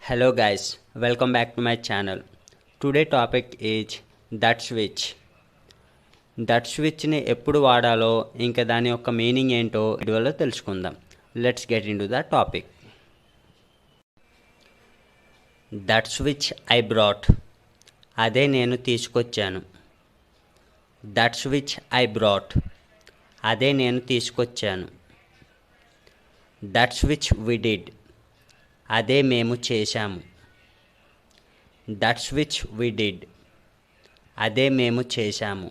Hello guys, welcome back to my channel. Today topic is that switch. That స్విచ్ని ఎప్పుడు వాడాలో ఇంకా దాని యొక్క మీనింగ్ ఏంటో వీడియోలో తెలుసుకుందాం. Let's get into the topic. That switch I brought, అదే నేను తీసుకొచ్చాను. దట్ స్విచ్ ఐ బ్రాట్, అదే నేను తీసుకొచ్చాను. దట్ స్విచ్ వి డిడ్, అదే మేము చేశాము. దట్ స్విచ్ వి డిడ్, అదే మేము చేశాము.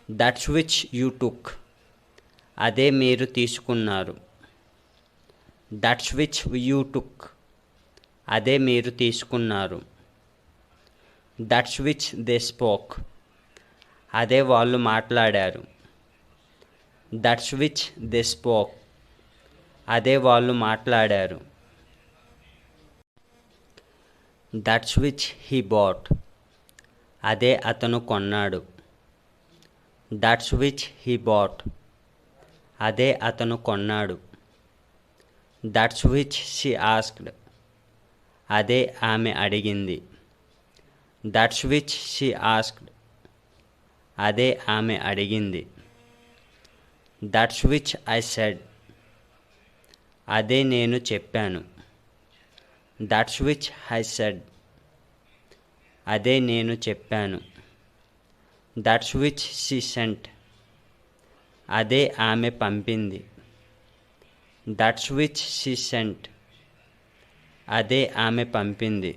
దట్ స్విచ్ యూ టుక్, అదే మీరు తీసుకున్నారు. దట్ స్విచ్ యూ టుక్, అదే మీరు తీసుకున్నారు. దట్ స్విచ్ దే స్పోక్, అదే వాళ్ళు మాట్లాడారు. దట్ స్విచ్ దే స్పోక్, అదే వాళ్ళు మాట్లాడారు. దట్ స్విచ్ హీ బాట్, అదే అతను కొన్నాడు. దట్ స్విచ్ హీ బాట్, అదే అతను కొన్నాడు. దట్ స్విచ్ షీ ఆస్క్డ్, అదే ఆమె అడిగింది. దట్ స్విచ్ షీ ఆస్క్డ్, అదే ఆమె అడిగింది. దట్ స్విచ్ ఐ సెడ్, అదే నేను చెప్పాను. దట్ స్విచ్ ఐ సెడ్, అదే నేను చెప్పాను. దట్ స్విచ్ షీ సెంట్, అదే ఆమె పంపింది. దట్ స్విచ్ షీ సెంట్, అదే ఆమె పంపింది.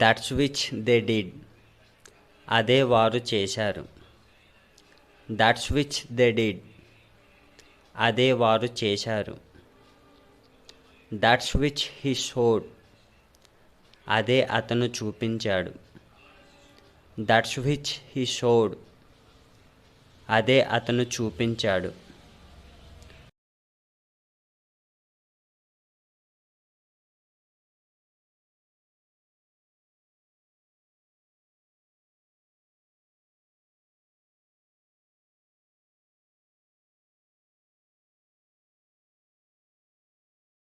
దట్ స్విచ్ దే డిడ్, అదే వారు చేశారు. దట్ స్విచ్ దే డిడ్, అదే వారు చేశారు. దట్ స్విచ్ హీ షోడ్, అదే అతను చూపించాడు. దట్ స్విచ్ హీ షోడ్, అదే అతను చూపించాడు.